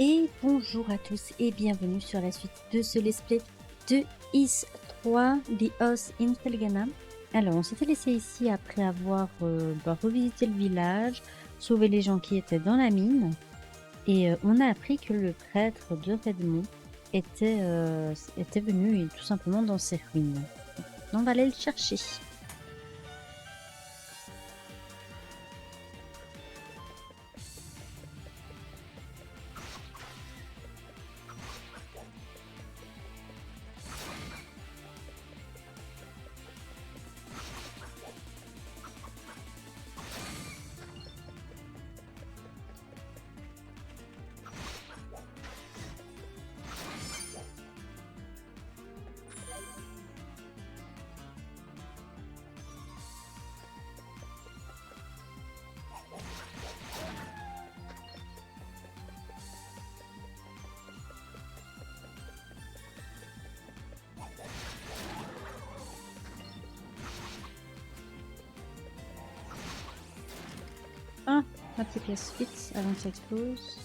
Et bonjour à tous et bienvenue sur la suite de ce let's play de Is 3 The Oath in Felghana. Alors on s'était laissé ici après avoir revisité le village, sauvé les gens qui étaient dans la mine et on a appris que le prêtre de Redmond était venu tout simplement dans ces ruines. Donc on va aller le chercher. Ah, ma petite pièce fixe avant que ça explose.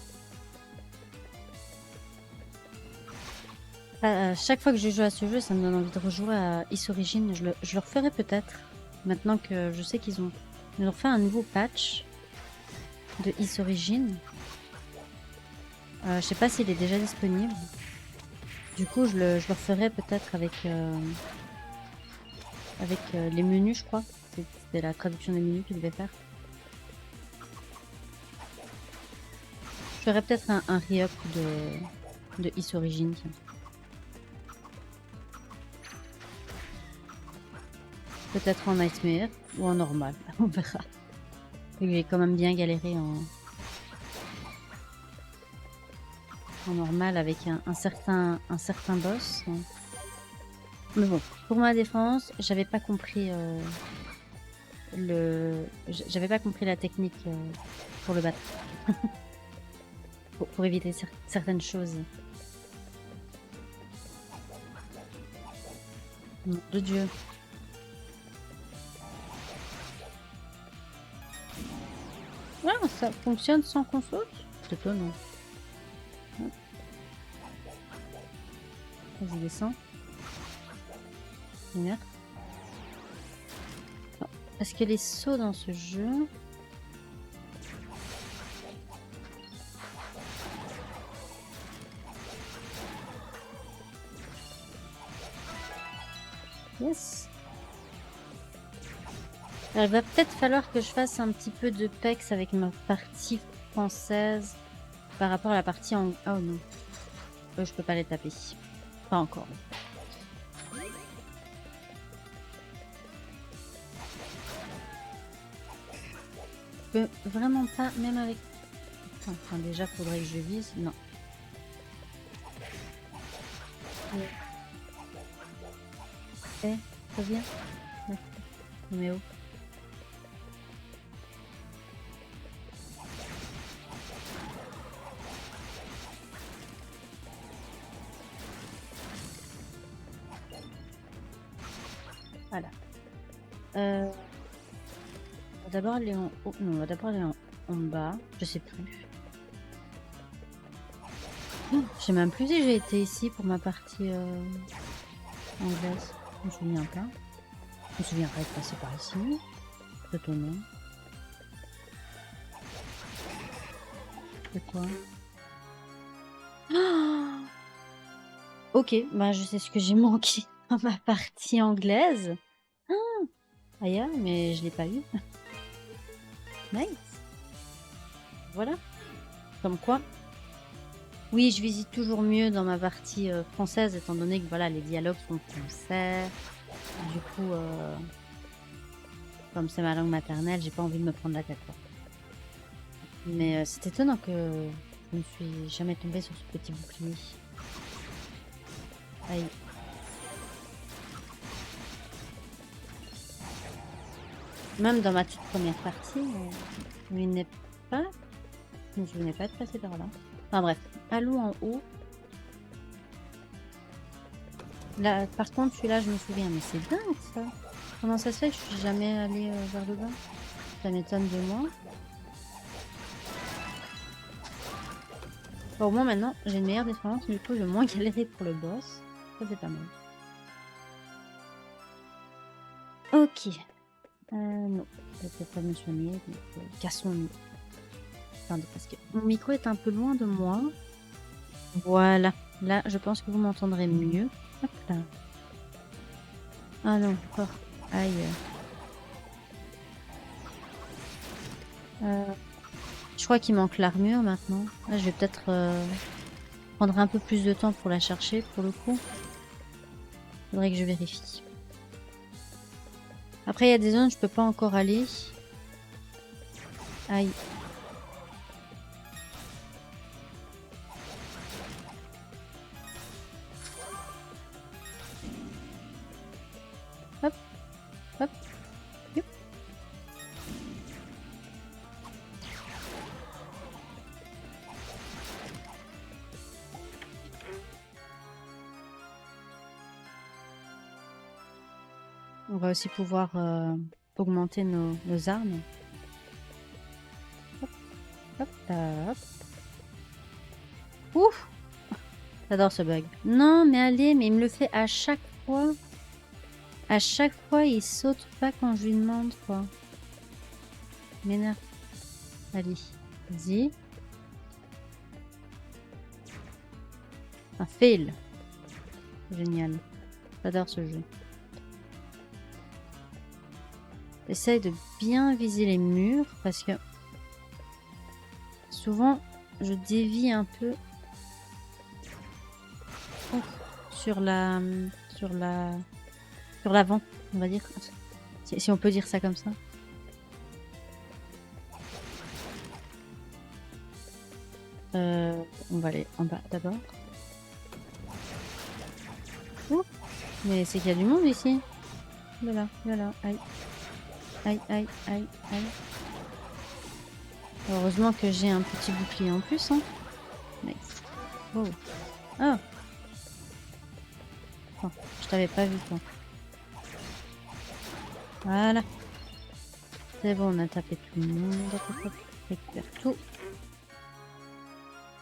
Chaque fois que je joue à ce jeu, ça me donne envie de rejouer à Is Origin. Je le referai peut-être, maintenant que je sais qu'ils ont refait un nouveau patch de Is Origin. Je sais pas s'il est déjà disponible. Du coup, je le referai peut-être avec les menus, je crois. C'était la traduction des menus qu'il devait faire. Je ferai peut-être un re-up de Is Origin. Tiens. Peut-être en Nightmare ou en normal, on verra. J'ai quand même bien galéré en normal avec un certain boss. Mais bon, pour ma défense, j'avais pas compris j'avais pas compris la technique pour le battre. pour éviter certaines choses. Nom de Dieu. Ah, ça fonctionne sans qu'on saute? C'est étonnant. Vas-y, descends. Merde. Parce que les sauts dans ce jeu... Yes. Alors, il va peut-être falloir que je fasse un petit peu de pex avec ma partie française par rapport à la partie en... Oh non. Je peux pas les taper. Pas encore. Je peux vraiment pas, même avec... Enfin, déjà, faudrait que je vise. Non. Eh, reviens. Mais où? Voilà. On va d'abord aller en haut. Non, on va d'abord aller en bas. Je sais plus. Oh, je sais même plus si j'ai été ici pour ma partie anglaise. Je me souviens pas. Je me souviens pas être passé par ici. C'est étonnant. C'est quoi? Oh, ok, bah je sais ce que j'ai manqué dans ma partie anglaise. Aya, mais je l'ai pas eu. Nice. Voilà. Comme quoi. Oui, je visite toujours mieux dans ma partie française, étant donné que voilà, les dialogues sont français. Du coup, comme c'est ma langue maternelle, j'ai pas envie de me prendre la tête. Quoi. Mais c'est étonnant que je ne suis jamais tombée sur ce petit bouclier. Aïe. Même dans ma toute première partie, il n'est pas... Je ne me souvenais pas de passer par là. Enfin bref, allons en haut. Là, par contre, celui-là, je me souviens, mais c'est dingue ça. Comment ça se fait que je suis jamais allée vers le bas? Ça m'étonne de moi. Bon, au moins maintenant, j'ai une meilleure défense, du coup, je vais moins galérer pour le boss. Ça, c'est pas mal. Ok. Non, je peux pas me soigner, donc cassons-nous. Attendez, parce que mon micro est un peu loin de moi. Voilà. Là, je pense que vous m'entendrez mieux. Hop là. Ah non, encore. Aïe. Je crois qu'il manque l'armure maintenant. Là, je vais peut-être prendre un peu plus de temps pour la chercher, pour le coup. Faudrait que je vérifie. Après, il y a des zones où je peux pas encore aller. Aïe. Hop, hop, youp. On va aussi pouvoir augmenter nos armes. Hop, hop, hop. Ouf! J'adore ce bug. Non, mais allez, mais il me le fait à chaque fois. À chaque fois, il saute pas quand je lui demande, quoi. M'énerve. Allez, vas-y. Un fail. Génial. J'adore ce jeu. Essaye de bien viser les murs parce que souvent je dévie un peu sur l'avant, on va dire, si on peut dire ça comme ça. On va aller en bas d'abord. Mais c'est qu'il y a du monde ici. Voilà, voilà, aïe. Aïe, aïe, aïe, aïe. Heureusement que j'ai un petit bouclier en plus, hein. Mais... Oh. Ah. Oh, je t'avais pas vu, toi. Voilà. C'est bon, on a tapé tout le monde. On récupère tout.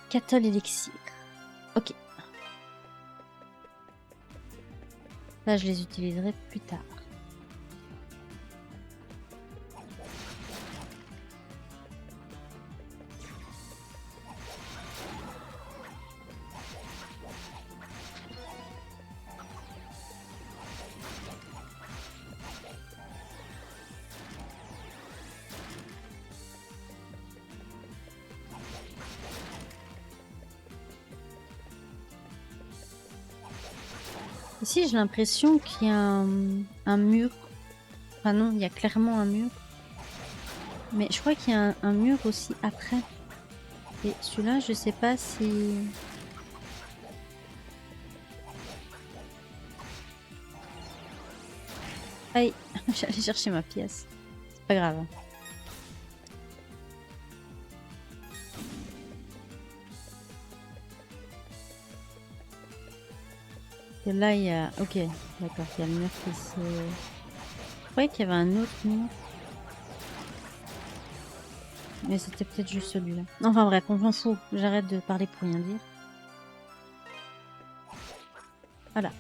Cattle élixir. Ok. Là, je les utiliserai plus tard. Ici, j'ai l'impression qu'il y a un mur. Enfin non, il y a clairement un mur. Mais je crois qu'il y a un mur aussi après. Et celui-là, je sais pas si... Aïe, j'allais chercher ma pièce. C'est pas grave. Et là, il y a... Ok, d'accord, il y a le mur qui se... Je croyais qu'il y avait un autre mur. Mais c'était peut-être juste celui-là. Enfin bref, on s'en fout. J'arrête de parler pour rien dire. Voilà.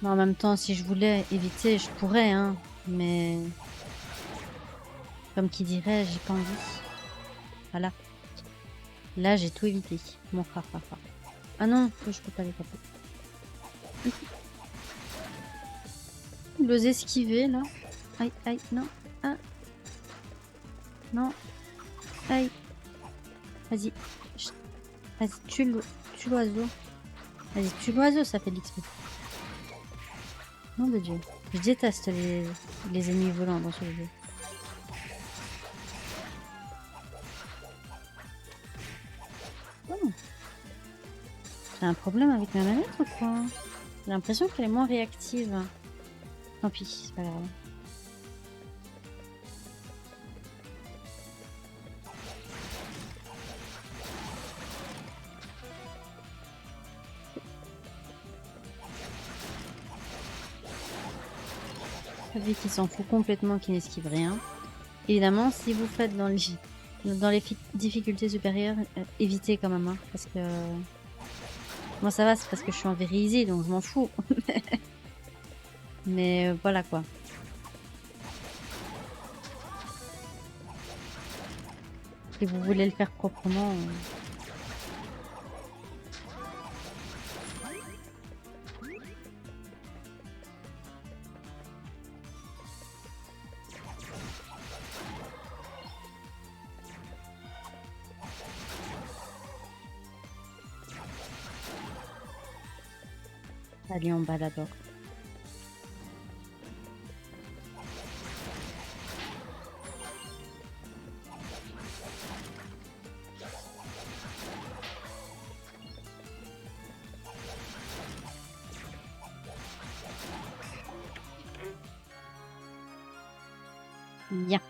Mais en même temps, si je voulais éviter, je pourrais, hein. Mais... Comme qui dirait, j'ai pas envie. Voilà. Là, j'ai tout évité. Mon frère. Ah non, je peux pas les taper. Il ose esquiver, là. Aïe, aïe, non. Ah. Non. Aïe. Vas-y. Vas-y, tue l'oiseau. Vas-y, tue l'oiseau, ça fait de l'XP. Nom de Dieu. Je déteste les ennemis volants dans ce jeu. Oh. J'ai un problème avec ma manette ou quoi? J'ai l'impression qu'elle est moins réactive. Tant pis, c'est pas grave. vu qu'il s'en fout complètement, qu'il n'esquive rien. Évidemment, si vous faites dans les difficultés supérieures, évitez quand même, hein, parce que moi ça va, c'est parce que je suis en very easy, donc je m'en fous. Mais voilà quoi. Si vous voulez le faire proprement. Allez en bas d'abord. Bien.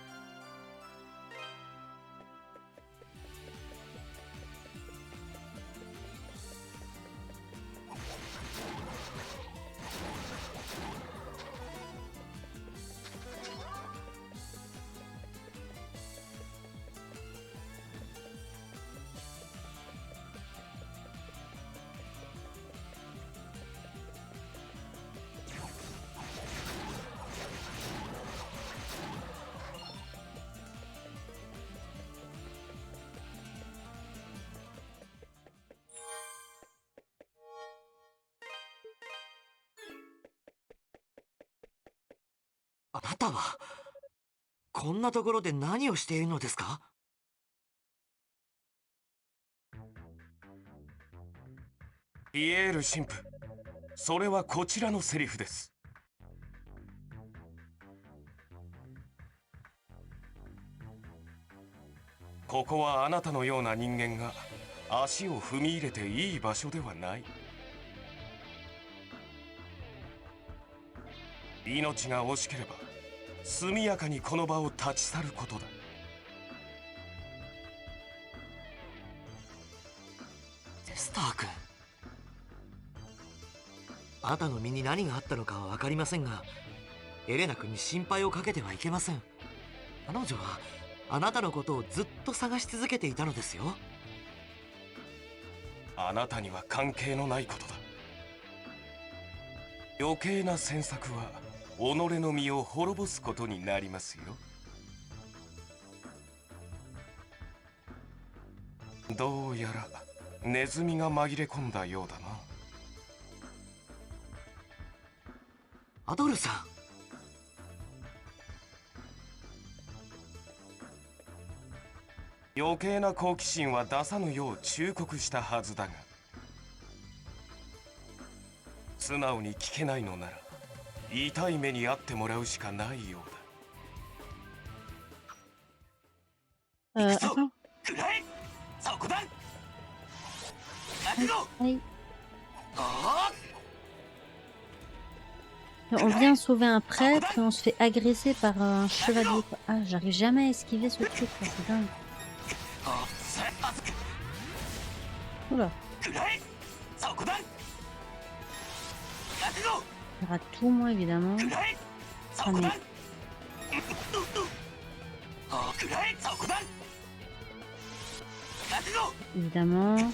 あなたはこんなところで何をしているのですか？ピエール神父、それはこちらのセリフです。ここはあなたのような人間が足を踏み入れていい場所ではない。命が惜しければ速やかにこの場を立ち去ることだ。テスター君、あなたの身に何があったのかは分かりませんが、エレナ君に心配をかけてはいけません。彼女はあなたのことをずっと探し続けていたのですよ。あなたには関係のないことだ。余計な詮索は己の身を滅ぼすことになりますよ。どうやらネズミが紛れ込んだようだな。アドルさん、余計な好奇心は出さぬよう忠告したはずだが、素直に聞けないのなら痛い目に遭ってもらうしかないようだ。Attends. くらえ、そこだ。 Oui. On vient sauver un prêtre et on se fait agresser par un chevalier. Ah, j'arrive jamais à esquiver ce truc, quoi, c'est dingue. Oula. Il rate tout, moi, évidemment. Ah, mais... Évidemment.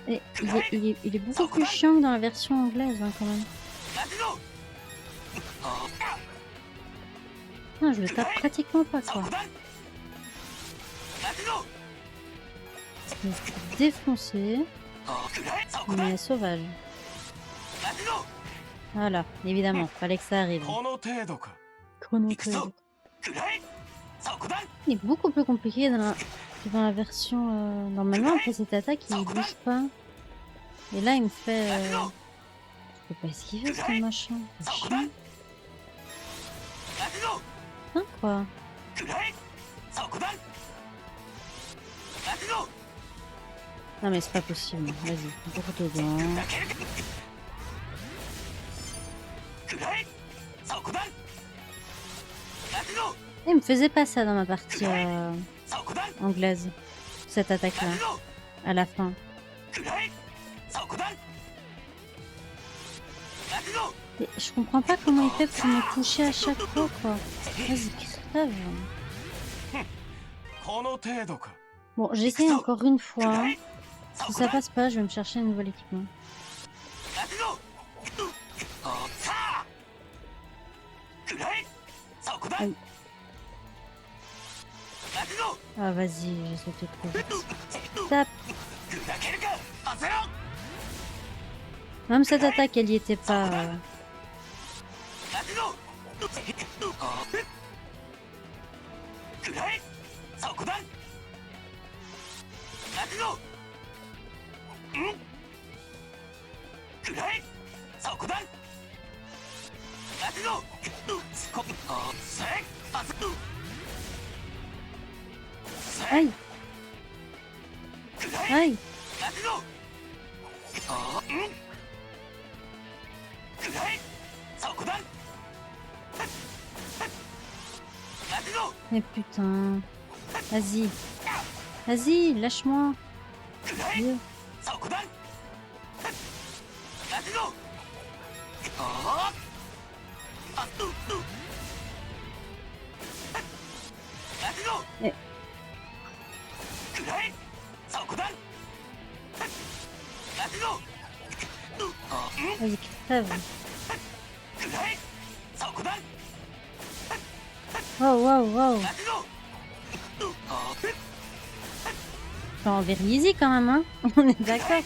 Et il est beaucoup plus chiant que dans la version anglaise, hein, quand même. Non, je le tape pratiquement pas, quoi. Je me suis défoncé. Mais sauvage. Voilà, évidemment, fallait que ça arrive. Chrono-trigger. Il est beaucoup plus compliqué dans la version... Normalement, après cette attaque, il bouge pas. Et là, il me fait... Je peux pas esquiver ce machin. C'est chiant. Hein, quoi? Non mais c'est pas possible. Vas-y, encore dedans. Il me faisait pas ça dans ma partie anglaise. Cette attaque-là. À la fin. Et je comprends pas comment il fait pour me toucher à chaque fois, quoi. Vas-y, qu'est-ce que t'as, là? この程度か。 Bon, j'essaye encore une fois. Si ça passe pas, je vais me chercher un nouvel équipement. Aïe. Ah, vas-y, j'essaie de te trouver. Tape. Même cette attaque, elle y était pas. Aïe. Aïe. Mais putain. Vas-y. Vas-y, lâche-moi. Dieu. Eh. Vas-y, crève. Wow, wow, wow. Faut envers easy quand même, hein. On est d'accord.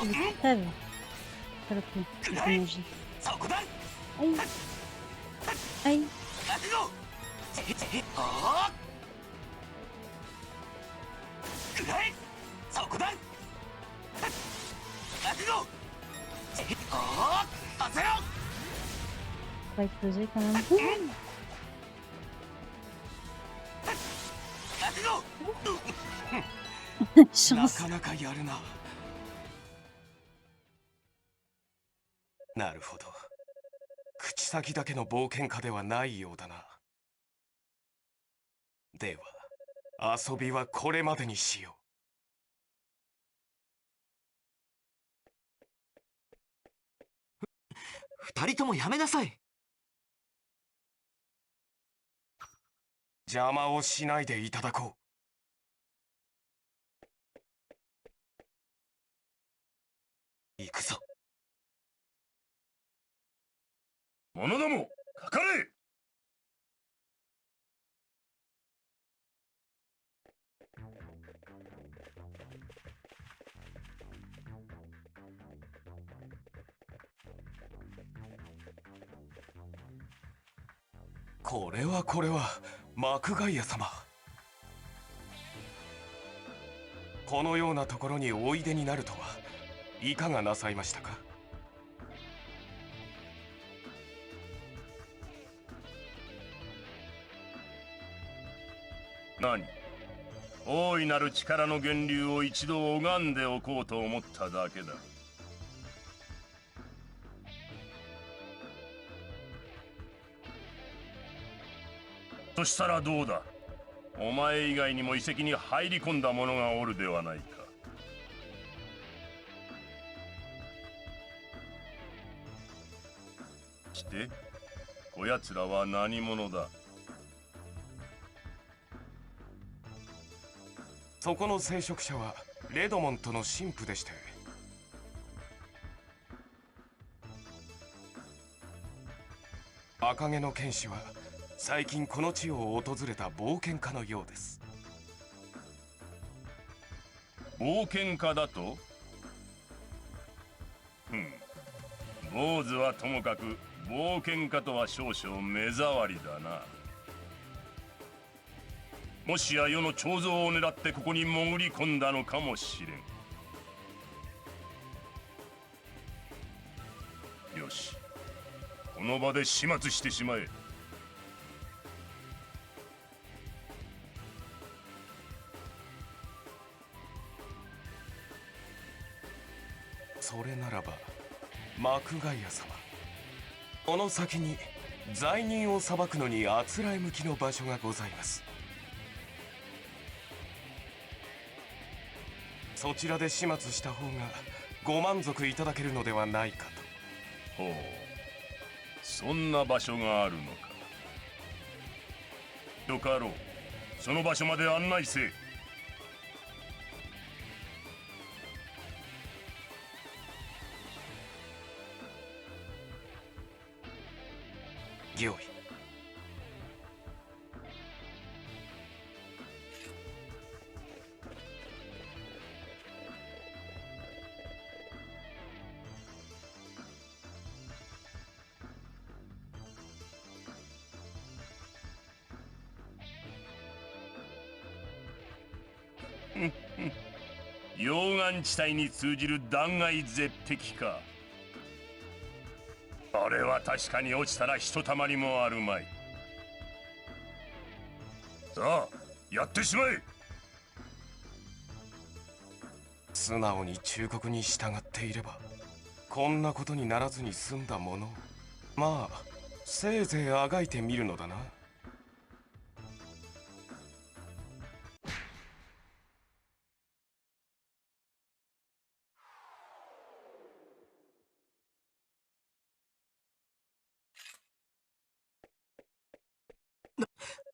Vas-y, crève. Saloperie, avec l'énergie. Aïe. Aïe. On va exploser quand même.な Chance. かなかやるな。なるほど。口先だけの冒険家ではないようだな。では、遊びはこれまでにしよ二人ともやめなさい。う。邪魔をしないでいただこう。行くぞ。者ども、かかれ。これはこれは、マクガイア様。このようなところにおいでになるとは、いかがなさいましたか。何？大いなる力の源流を一度拝んでおこうと思っただけだ。そしたらどうだ？お前以外にも遺跡に入り込んだ者がおるではないか。して、こやつらは何者だ？そこの聖職者はレドモントの神父でして、赤毛の剣士は最近この地を訪れた冒険家のようです。冒険家だと？坊主はともかく冒険家とは少々目障りだな。もしや世の彫像を狙ってここに潜り込んだのかもしれん。よし、この場で始末してしまえ。それならばマクガイア様、この先に罪人を裁くのにあつらえ向きの場所がございます。そちらで始末した方がご満足いただけるのではないかと。ほう、そんな場所があるのか。よかろう、その場所まで案内せえ。御意。溶岩地帯に通じる断崖絶壁か。あれは確かに落ちたらひとたまりもあるまい。さあ、やってしまえ。素直に忠告に従っていればこんなことにならずに済んだものを、まあせいぜいあがいてみるのだな。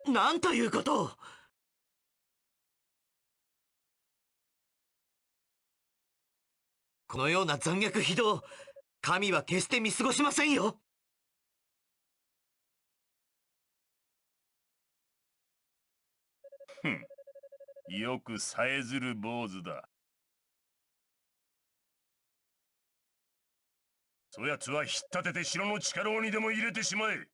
なんということを。このような残虐非道、神は決して見過ごしませんよ。ふん、よくさえずる坊主だ。そやつは引っ立てて城の地下牢にでも入れてしまえ。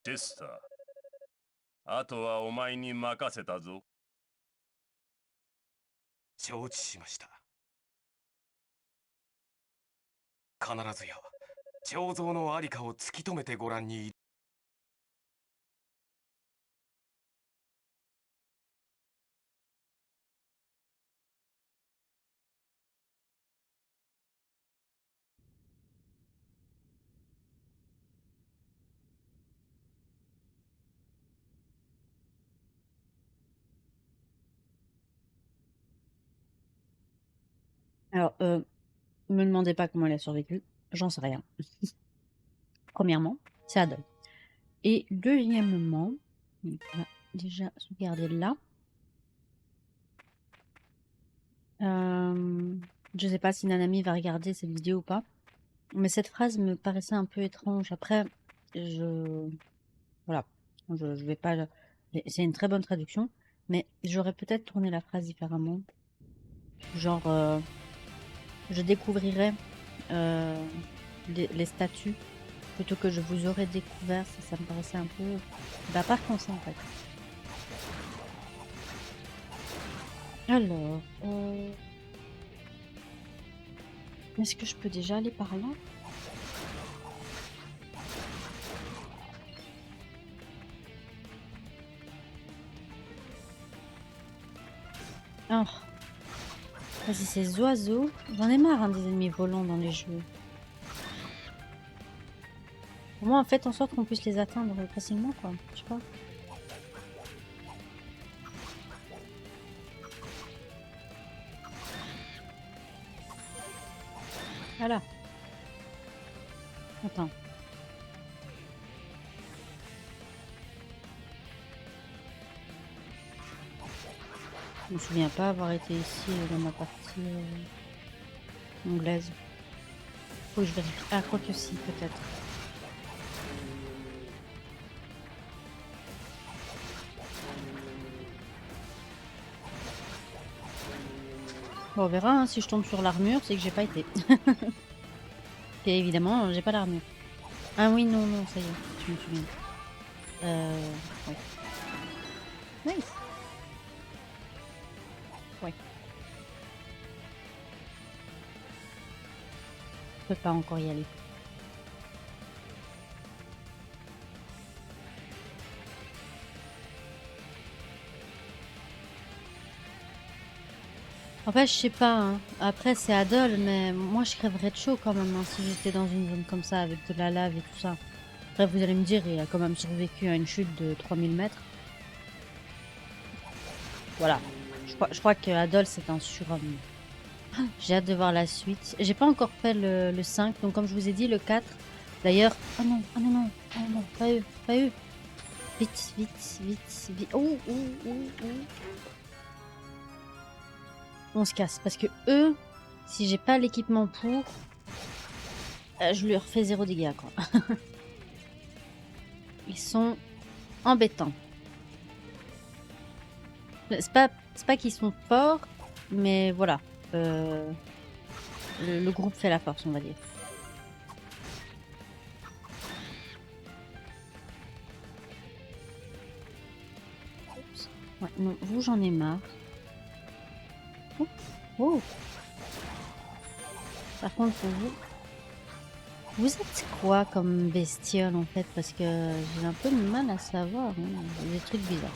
テスター、あとはお前に任せたぞ。承知しました。必ずや彫像のありかを突き止めてご覧に入れ。Alors, me demandez pas comment elle a survécu, j'en sais rien. Premièrement, c'est Adol. Et deuxièmement, on va déjà sauvegarder là. Je sais pas si Nanami va regarder cette vidéo ou pas, mais cette phrase me paraissait un peu étrange. Après, voilà, je vais pas... C'est une très bonne traduction, mais j'aurais peut-être tourné la phrase différemment. Genre, je découvrirai les statues plutôt que je vous aurais découvert. Ça me paraissait un peu... Bah, pas français en fait. Alors, est-ce que je peux déjà aller par là? Oh, vas-y, ces oiseaux. J'en ai marre hein, des ennemis volants dans les jeux. Au moins, en fait, en sorte qu'on puisse les atteindre facilement, quoi. Je sais pas. Voilà. Attends. Je me souviens pas avoir été ici dans ma partie anglaise. Faut que je vérifie. Ah, quoi que si, peut-être. Bon, on verra, hein, si je tombe sur l'armure, c'est que j'ai pas été. Et évidemment, j'ai pas l'armure. Ah oui, non, non, ça y est, je me souviens. Ouais. Nice. Ouais. Je peux pas encore y aller. En fait, je sais pas, hein. Après, c'est Adol, mais moi, je crèverais de chaud quand même, hein, si j'étais dans une zone comme ça, avec de la lave et tout ça. Après, vous allez me dire, il a quand même survécu à une chute de 3000 mètres. Voilà. Je crois que Adol, c'est un surhomme. J'ai hâte de voir la suite. J'ai pas encore fait le 5, donc comme je vous ai dit, le 4. D'ailleurs... Oh non, oh non, non, oh non, pas eux, pas eux. Vite, vite, vite, vite. Oh, oh, oh, oh. On se casse, parce que eux, si j'ai pas l'équipement pour, je leur fais 0 dégâts, quoi. Ils sont embêtants. C'est pas qu'ils sont forts, mais voilà. Le groupe fait la force, on va dire. Oups. Ouais, non, vous, j'en ai marre. Oh, oh. Par contre, pour vous, vous êtes quoi comme bestiole en fait? Parce que j'ai un peu de mal à savoir. Hein. Des trucs bizarres.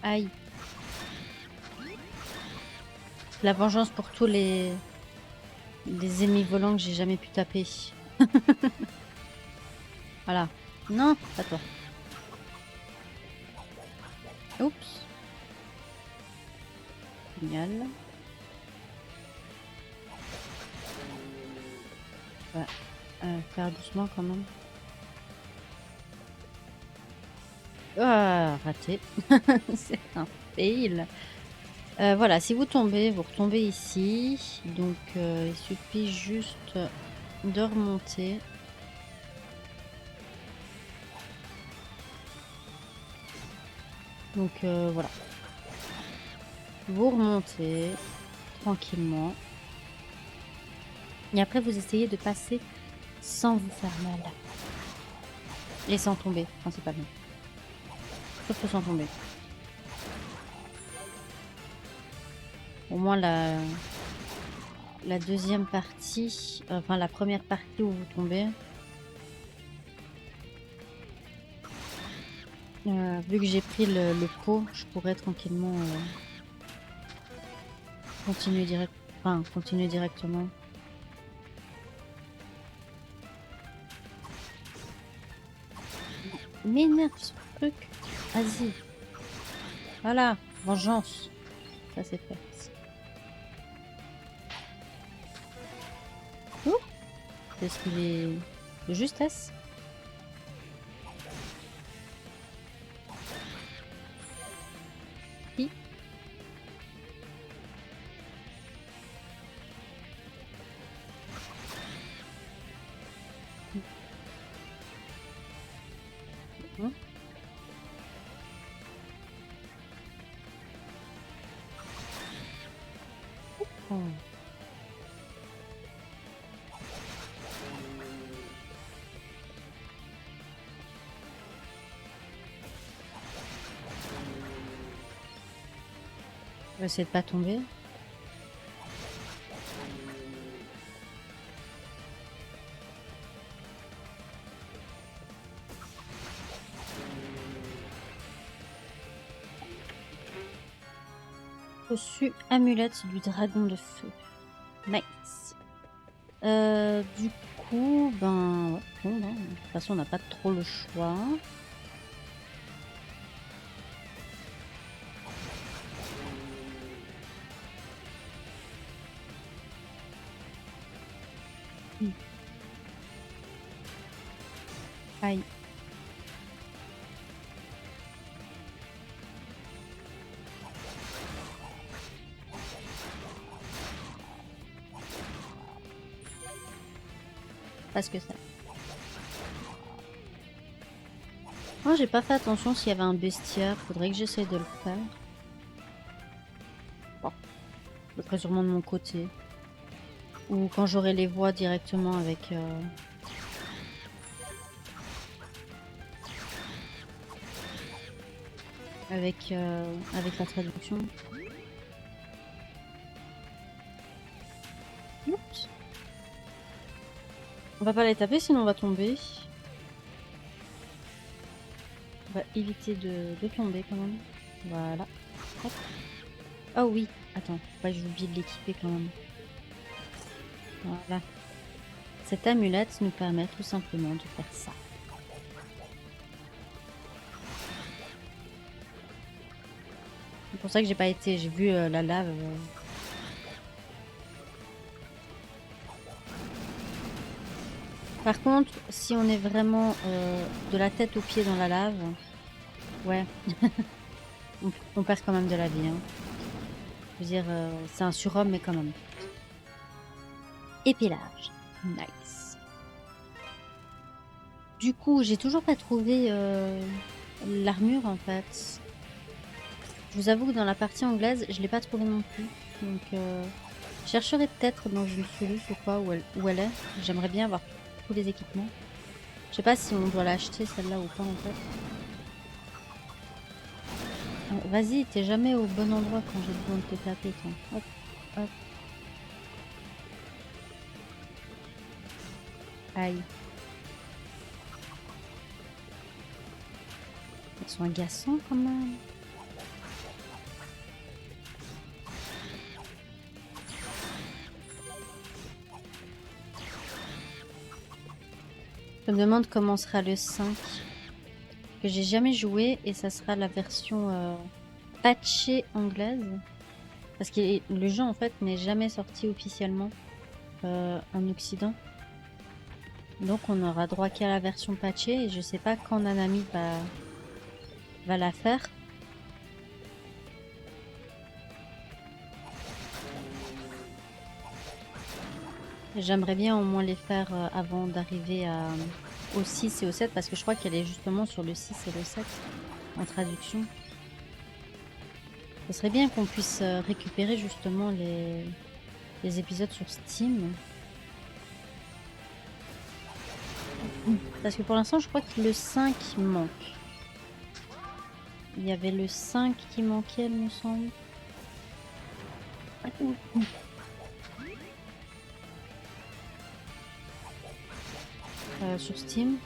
Aïe. La vengeance pour tous les ennemis volants que j'ai jamais pu taper. Voilà. Non, pas toi. Oups. Génial. Ouais. Faire doucement quand même. Ah, raté. C'est un fail. Voilà, si vous tombez, vous retombez ici. Donc, il suffit juste de remonter. Donc, voilà. Vous remontez tranquillement. Et après, vous essayez de passer sans vous faire mal. Et sans tomber, principalement. Surtout sans tomber. Au moins la deuxième partie, enfin la première partie où vous tombez, vu que j'ai pris le pot, je pourrais tranquillement continuer directement. M'énerve ce truc. Vas-y. Voilà, vengeance. Ça c'est fait. Ouh, est-ce qu'il est de justesse? Oui. Mmh. Oh. On va essayer de pas tomber. Reçu amulette du dragon de feu. Nice. Du coup, ben, ouais, bon, ben, de toute façon, on n'a pas trop le choix. Aïe. Parce que ça. Oh, j'ai pas fait attention s'il y avait un bestiaire. Faudrait que j'essaye de le faire. Bon, je le ferai sûrement de mon côté. Ou quand j'aurai les voix directement avec... avec la traduction. Oups. On va pas les taper, sinon on va tomber. On va éviter de tomber quand même. Voilà. Hop. Oh oui, attends, ouais, j'ai oublié de l'équiper quand même. Voilà. Cette amulette nous permet tout simplement de faire ça. C'est pour ça que j'ai pas été, j'ai vu la lave. Par contre, si on est vraiment de la tête aux pieds dans la lave, ouais, on perd quand même de la vie. Hein. Je veux dire, c'est un surhomme, mais quand même. Épilage. Nice. Du coup, j'ai toujours pas trouvé l'armure en fait. Je vous avoue que dans la partie anglaise, je l'ai pas trouvée non plus. Donc, je chercherai peut-être dans une soluce ou quoi où elle est. J'aimerais bien avoir tous les équipements. Je sais pas si on doit l'acheter celle-là ou pas en fait. Vas-y, t'es jamais au bon endroit quand j'ai besoin de te taper, toi. Hop, hop. Aïe. Ils sont agaçants quand même. Je me demande comment sera le 5. Que j'ai jamais joué et ça sera la version patchée anglaise. Parce que le jeu en fait n'est jamais sorti officiellement en Occident. Donc on aura droit qu'à la version patchée et je sais pas quand Nanami va la faire. J'aimerais bien au moins les faire avant d'arriver au 6 et au 7 parce que je crois qu'elle est justement sur le 6 et le 7 en traduction. Ce serait bien qu'on puisse récupérer justement les épisodes sur Steam. Parce que pour l'instant je crois que le 5 manque. Il y avait le 5 qui manquait il me semble. Sur Steam.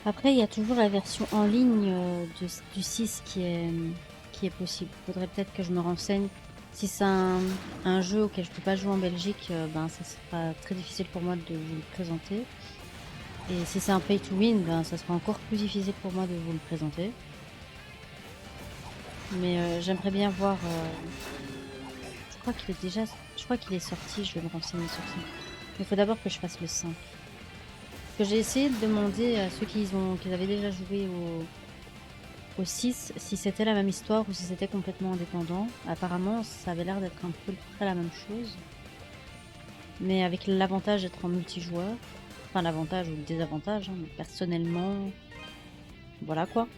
Après, il y a toujours la version en ligne du 6 qui est possible. Faudrait peut-être que je me renseigne. Si c'est un jeu auquel je peux pas jouer en Belgique, ben ça sera très difficile pour moi de vous le présenter. Et si c'est un pay to win, ben ça sera encore plus difficile pour moi de vous le présenter. Mais j'aimerais bien voir. Je crois qu'il est sorti. Je vais me renseigner sur ça. Mais il faut d'abord que je fasse le 5. Que j'ai essayé de demander à ceux qui avaient déjà joué au 6 si c'était la même histoire ou si c'était complètement indépendant. Apparemment, ça avait l'air d'être un peu près la même chose. Mais avec l'avantage d'être en multijoueur. Enfin, l'avantage ou le désavantage, hein, personnellement. Voilà quoi.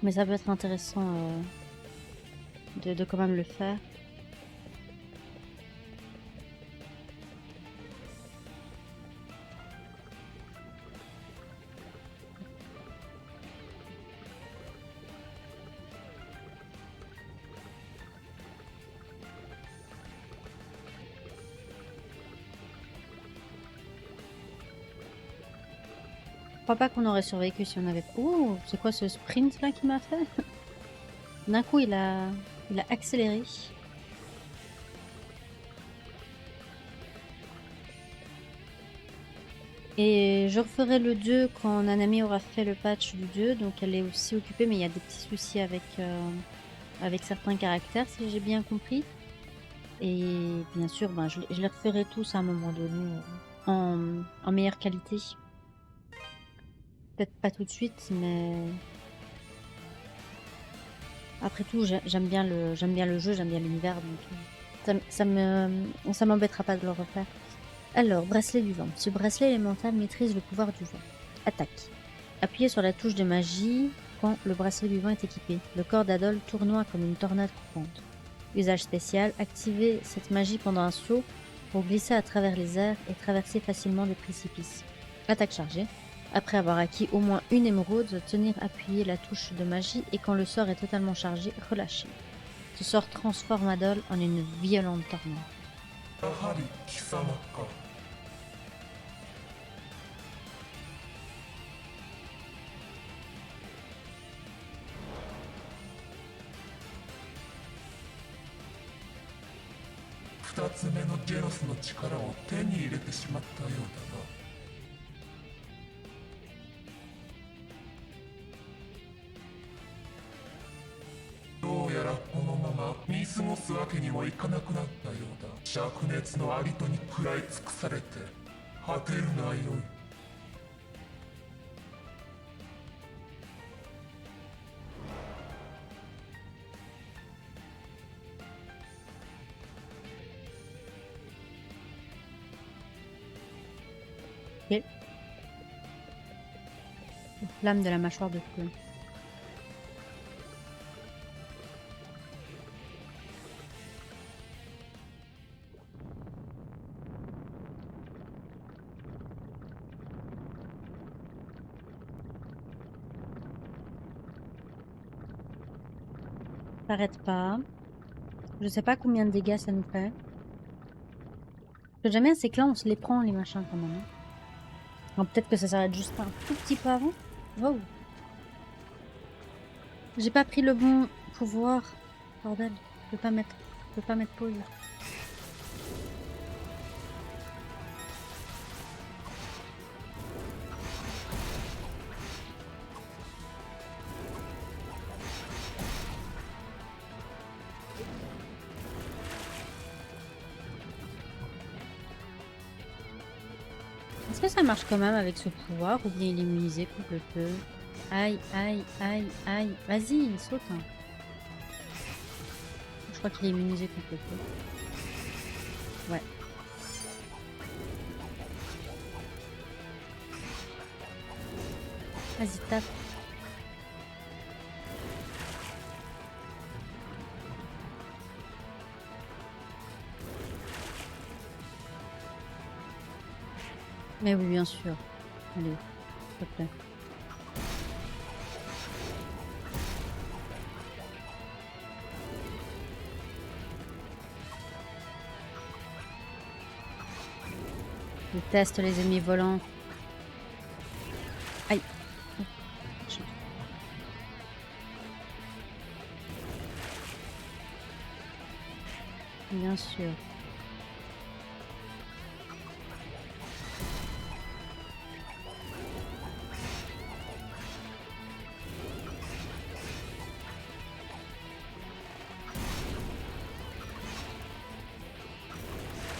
Mais ça peut être intéressant de quand même le faire. Je crois pas qu'on aurait survécu si on avait... Oh, c'est quoi ce sprint là qui m'a fait? D'un coup, il a accéléré. Et je referai le 2 quand Nanami aura fait le patch du 2. Donc elle est aussi occupée, mais il y a des petits soucis avec certains caractères, si j'ai bien compris. Et bien sûr, ben, je les referai tous à un moment donné en meilleure qualité. Peut-être pas tout de suite, mais après tout, j'aime bien le jeu, j'aime bien l'univers, donc ça m'embêtera pas de le refaire. Alors, bracelet du vent. Ce bracelet élémental maîtrise le pouvoir du vent. Attaque. Appuyez sur la touche de magie quand le bracelet du vent est équipé. Le corps d'Adol tournoie comme une tornade courante. Usage spécial. Activez cette magie pendant un saut pour glisser à travers les airs et traverser facilement des précipices. Attaque chargée. Après avoir acquis au moins une émeraude, tenir appuyé la touche de magie et quand le sort est totalement chargé, relâcher. Ce sort transforme Adol en une violente tornade. やはり貴様か。二つ目のジェロスの力を手に入れてしまったようだな。どうやらこのまま見過ごすわけにもいかなくなったようだ。灼熱の有戸に食らい尽くされて果てるがよい。Ok. Flamme de la mâchoire de feu. S'arrête pas. Je sais pas combien de dégâts ça nous fait. Ce que j'aime bien, c'est que là, on se les prend, les machins, quand même. Alors, peut-être que ça s'arrête juste un tout petit peu avant. Wow. J'ai pas pris le bon pouvoir. Bordel. Je peux pas mettre pause. Est-ce que ça marche quand même avec ce pouvoir ou bien il est immunisé contre le feu? Aïe, aïe, aïe, aïe. Vas-y, il saute. Hein. Je crois qu'il est immunisé contre le feu. Ouais. Vas-y, tape. Mais oui, bien sûr. Allez, s'il te plaît. Je teste les ennemis volants. Aïe. Bien sûr.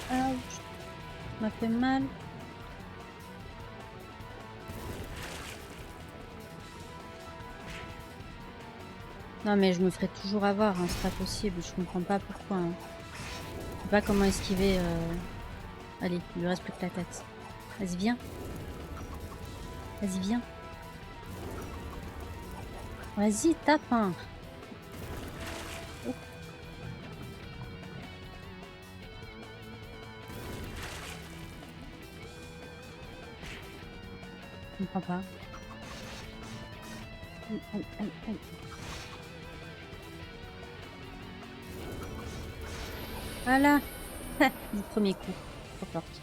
Ouch. Ça m'a fait mal. Non mais je me ferai toujours avoir, hein, c'est pas possible, je comprends pas pourquoi. Hein. Je sais pas comment esquiver. Allez, il lui reste plus que la tête. Vas-y, viens. Vas-y, viens. Vas-y, tape. Hein. Oh. Je comprends pas. Aïe, aïe, aïe, aïe. Voilà. Du premier coup. Trop forte.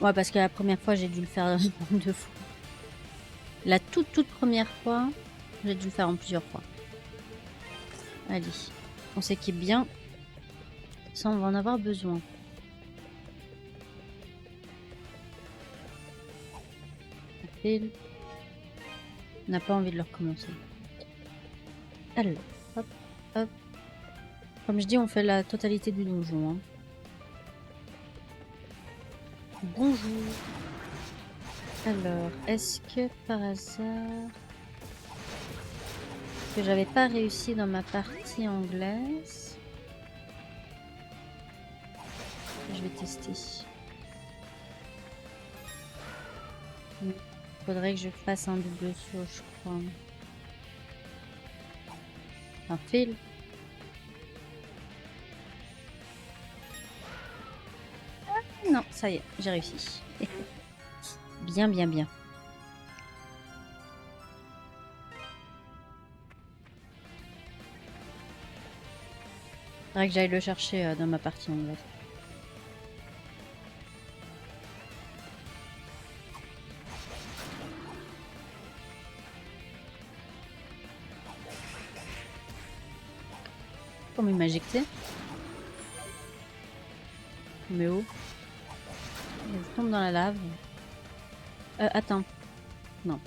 Ouais, parce que la première fois, j'ai dû le faire 2 fois. La toute première fois, j'ai dû le faire en plusieurs fois. Allez. On s'équipe bien. Ça, on va en avoir besoin. On n'a pas envie de le recommencer. Alors, hop, hop. Comme je dis, on fait la totalité du donjon. Hein. Bonjour. Alors, est-ce que par hasard... que j'avais pas réussi dans ma partie anglaise? Je vais tester. Il faudrait que je fasse un double saut, je crois. Un fil. Non, ça y est, j'ai réussi. Bien, bien, bien. Faudrait que j'aille le chercher dans ma partie en fait. Comment il m'a éjecté? Mais où? Il tombe dans la lave. Attends. Non.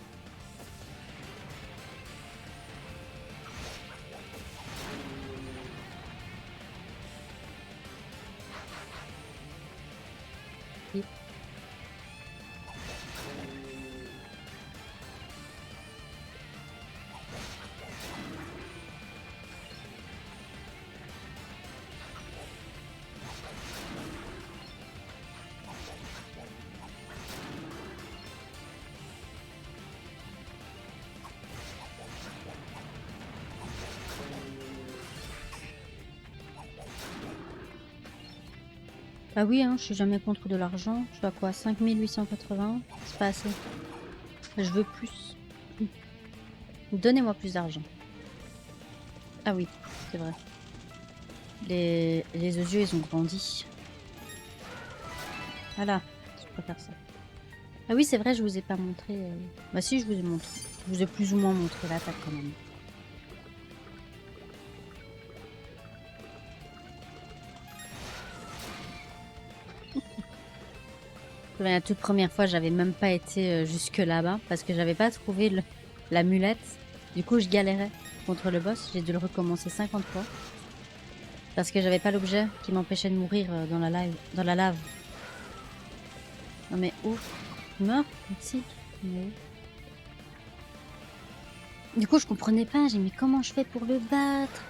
Oui. Ah oui, hein, je suis jamais contre de l'argent. Je suis à quoi? 5880? C'est pas assez. Je veux plus. Donnez-moi plus d'argent. Ah oui, c'est vrai. Les osieux, ils ont grandi. Voilà, je préfère ça. Ah oui, c'est vrai, je vous ai pas montré. Bah si, je vous ai montré. Je vous ai plus ou moins montré l'attaque quand même. La toute première fois, j'avais même pas été jusque là-bas parce que j'avais pas trouvé l'amulette. Du coup, je galérais contre le boss. J'ai dû le recommencer 50 fois parce que j'avais pas l'objet qui m'empêchait de mourir dans la lave. Non mais où? Meurs? Merci. Mais où? Du coup, je comprenais pas. J'ai mis comment je fais pour le battre?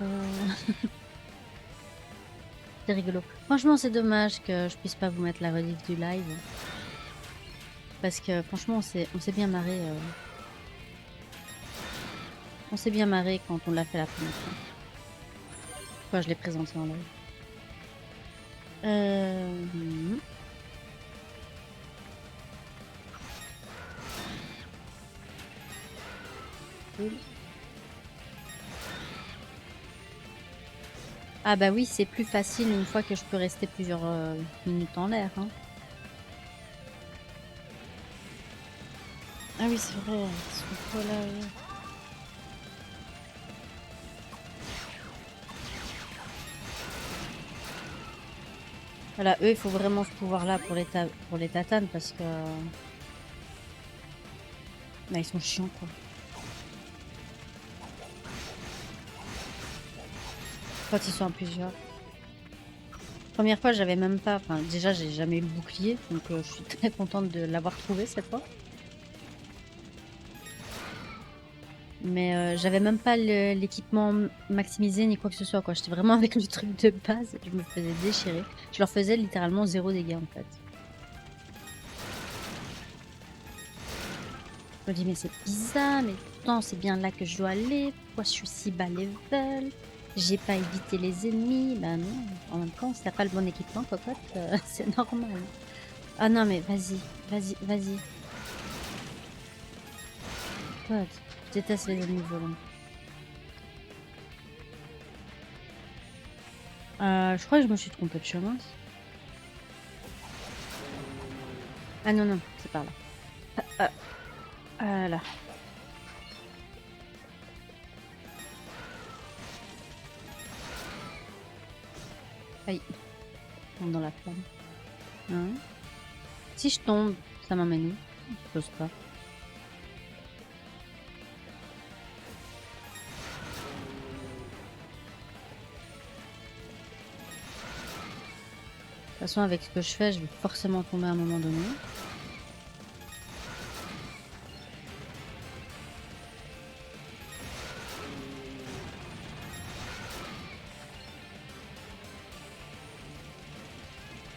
C'est rigolo. Franchement, c'est dommage que je puisse pas vous mettre la rediff du live. Parce que franchement, on s'est bien marré. On s'est bien marré quand on l'a fait la première fois. Quand je l'ai présenté en live. Cool. Ah bah oui, c'est plus facile une fois que je peux rester plusieurs minutes en l'air. Hein. Ah oui, c'est vrai. Voilà. Voilà, eux, il faut vraiment ce pouvoir-là pour les tatanes parce que... Là, ils sont chiants, quoi. Quand ils sont en plusieurs. Première fois, j'avais même pas... Enfin, déjà, j'ai jamais eu le bouclier, donc je suis très contente de l'avoir trouvé cette fois. Mais j'avais même pas l'équipement maximisé ni quoi que ce soit, quoi. J'étais vraiment avec le truc de base, je me faisais déchirer. Je leur faisais littéralement 0 dégâts, en fait. Je me dis, mais c'est bizarre, mais pourtant, c'est bien là que je dois aller. Pourquoi je suis si bas level? J'ai pas évité les ennemis. Bah non, en même temps, si t'as pas le bon équipement, cocotte, c'est normal. Ah non, mais vas-y, vas-y, vas-y. Cocotte, je déteste les ennemis volants. Je crois que je me suis trompée de chemin. Ah non, non, c'est par là. Là. Aïe. Je tombe dans la flamme. Hein? Si je tombe, ça m'emmène où? Je pose pas. De toute façon, avec ce que je fais, je vais forcément tomber à un moment donné.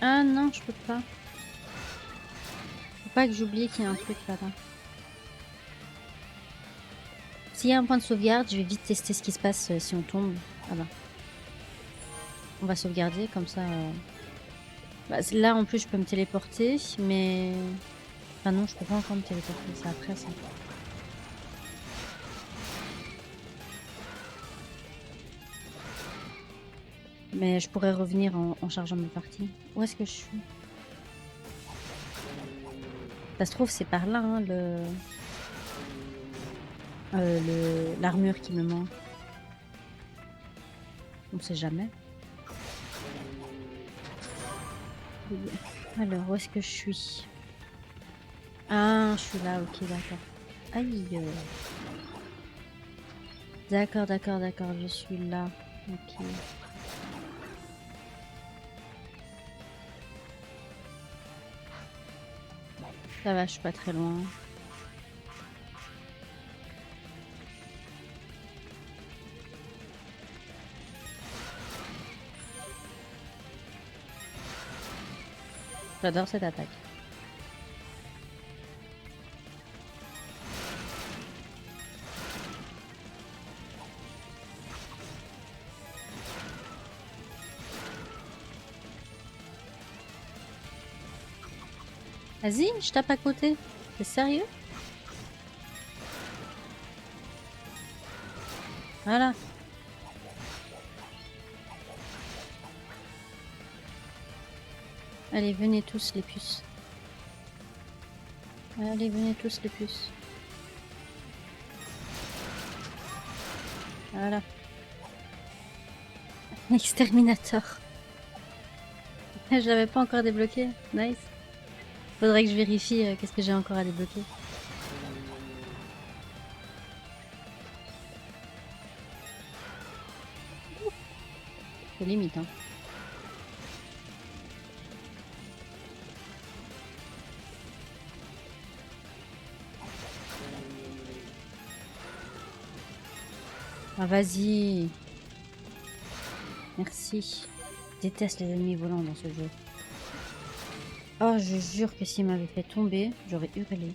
Ah non, je peux pas. Faut pas que j'oublie qu'il y a un truc là-bas. S'il y a un point de sauvegarde, je vais vite tester ce qui se passe si on tombe. Ah bah. On va sauvegarder comme ça. Bah, là en plus je peux me téléporter, mais Enfin non, je peux pas encore me téléporter, c'est après ça. Mais je pourrais revenir en chargeant ma partie. Où est-ce que je suis? Ça se trouve, c'est par là, hein, l'armure qui me manque. On sait jamais. Alors, où est-ce que je suis? Ah, je suis là, ok, d'accord. Aïe. D'accord, d'accord, d'accord, je suis là. Ok. Ça va, je suis pas très loin. J'adore cette attaque. Vas-y, je tape à côté. T'es sérieux? Voilà. Allez, venez tous les puces. Allez, venez tous les puces. Voilà. Exterminator. Je l'avais pas encore débloqué. Nice. Faudrait que je vérifie qu'est-ce que j'ai encore à débloquer. C'est limite, hein. Ah, vas-y. Merci. Je déteste les ennemis volants dans ce jeu. Oh, je jure que s'il m'avait fait tomber, j'aurais hurlé.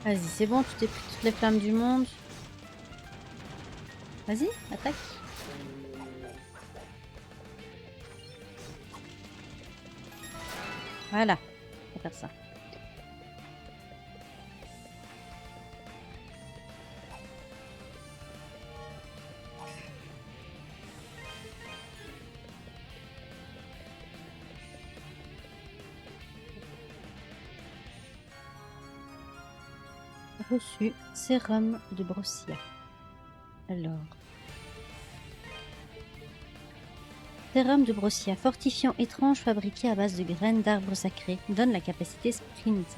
Vas-y, c'est bon, tu t'es pris toutes les flammes du monde. Vas-y, attaque. Voilà, on va faire ça. Reçu sérum de Brossia. Alors. Sérum de Brossia, fortifiant étrange fabriqué à base de graines d'arbres sacrés, donne la capacité sprint.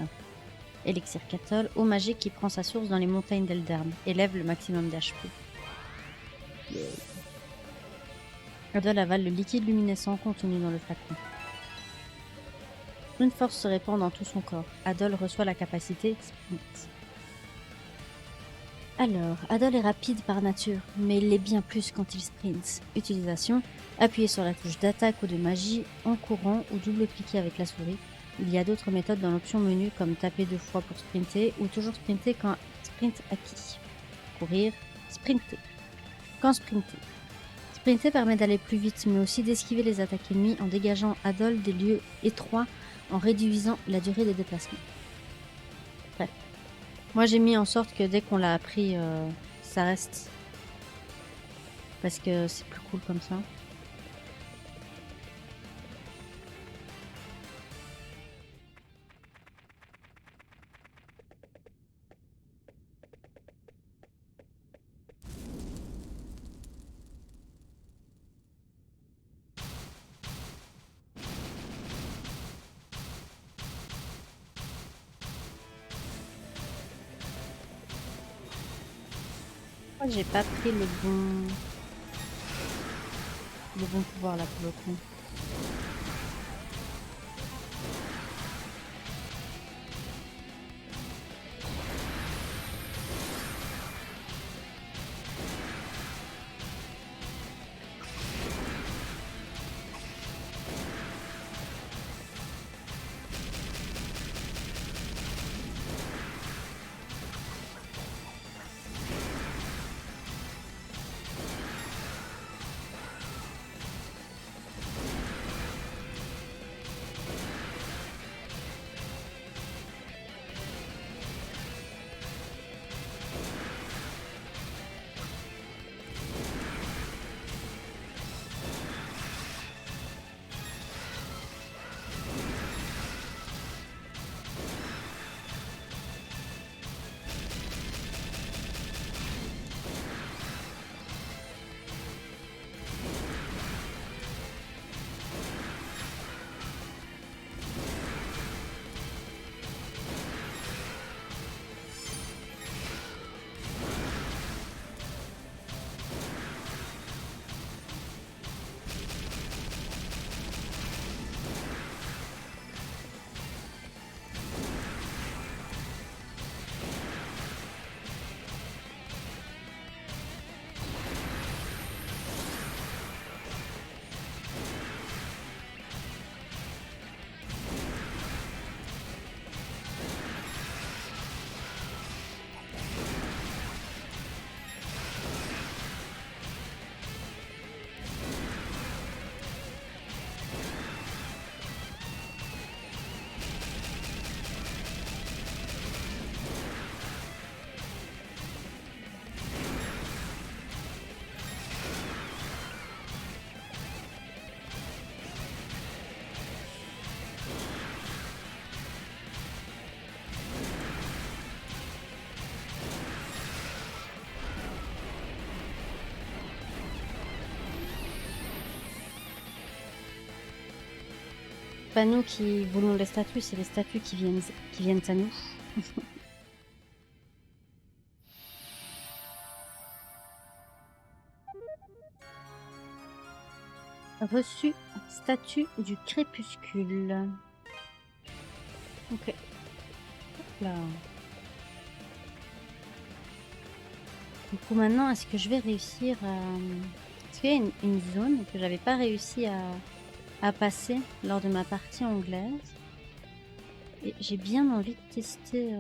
Élixir Cathol, eau magique qui prend sa source dans les montagnes d'Elderm, élève le maximum d'HP. Adol avale le liquide luminescent contenu dans le flacon. Une force se répand dans tout son corps. Adol reçoit la capacité sprint. Alors, Adol est rapide par nature, mais il l'est bien plus quand il sprint. Utilisation, appuyez sur la touche d'attaque ou de magie en courant ou double-cliquer avec la souris. Il y a d'autres méthodes dans l'option menu comme taper 2 fois pour sprinter ou toujours sprinter quand sprint acquis. Courir, sprinter. Quand sprinter. Sprinter permet d'aller plus vite, mais aussi d'esquiver les attaques ennemies en dégageant Adol des lieux étroits en réduisant la durée des déplacements. Bref. Moi j'ai mis en sorte que dès qu'on l'a appris, ça reste. Parce que c'est plus cool comme ça. Je crois que j'ai pas pris le bon pouvoir là pour le coup. pas nous qui voulons les statues, c'est les statues qui viennent à nous. Reçu statue du crépuscule. Ok. Là. Du coup, maintenant, est-ce que je vais réussir à... Est-ce qu'il y a une zone que j'avais pas réussi à passer lors de ma partie anglaise? Et j'ai bien envie de tester...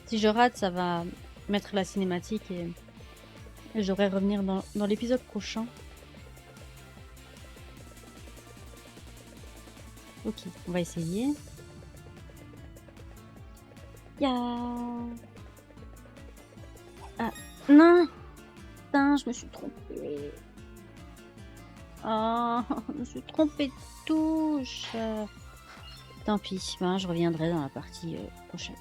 Si je rate, ça va mettre la cinématique et je devrais revenir dans l'épisode prochain. Ok, on va essayer. Ya. Ah, non! Putain, je me suis trompée. Oh, je me suis trompée de touche. Tant pis, ben, je reviendrai dans la partie prochaine.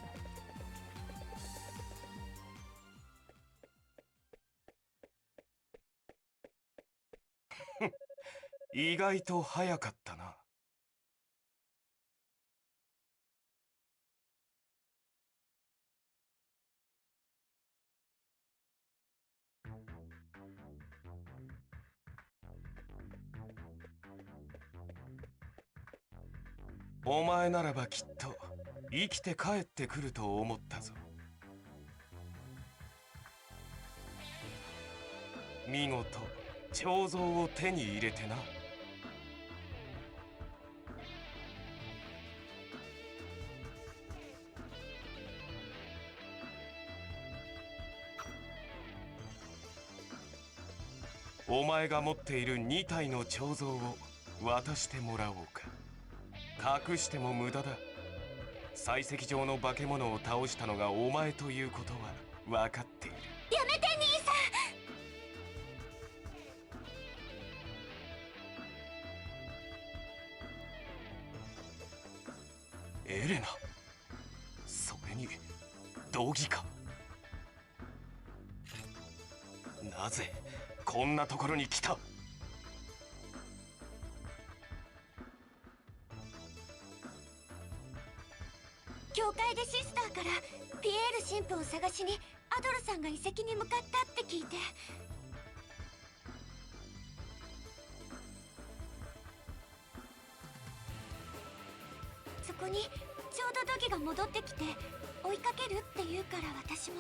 意外と早かったな。お前ならばきっと生きて帰ってくると思ったぞ。見事彫像を手に入れてな。お前が持っている2体の彫像を渡してもらおうか。隠しても無駄だ。採石場の化け物を倒したのがお前ということは分かっている。やめて兄さん。エレナ、それに道義か。なぜこんなところに来た？教会でシスターからピエール神父を探しにアドルさんが遺跡に向かったって聞いて。そこにちょうどドギが戻ってきて追いかけるって言うから私も。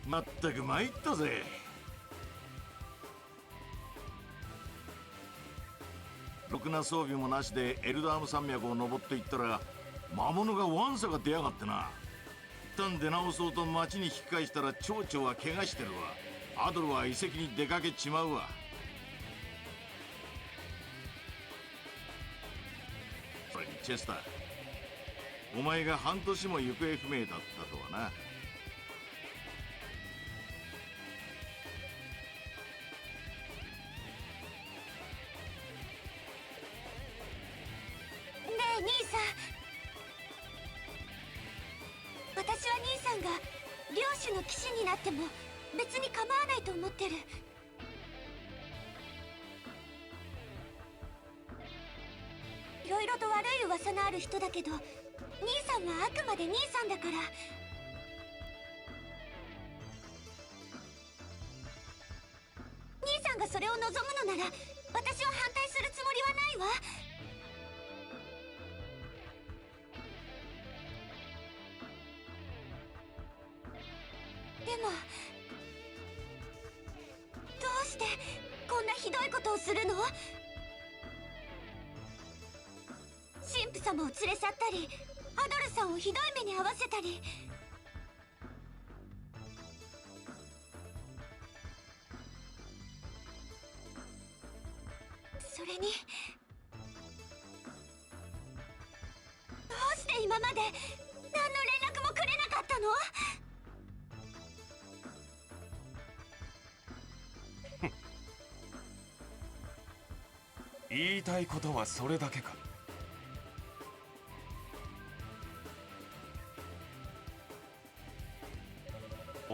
まったく参ったぜ。ろくな装備もなしでエルダーム山脈を登っていったら魔物がわんさか出やがってな。一旦出直そうと町に引き返したら町長は怪我してるわ。アドルは遺跡に出かけちまうわ。それにチェスター、お前が半年も行方不明だったとはな。兄さん、私は兄さんが領主の騎士になっても別に構わないと思ってる。いろいろと悪い噂のある人だけど、兄さんはあくまで兄さんだから。兄さんがそれを望むのなら私は反対するつもりはないわ。でもどうしてこんなひどいことをするの？神父様を連れ去ったりアドルさんをひどい目に遭わせたり。それにどうして今まで何の連絡もくれなかったの？言いたいことはそれだけか。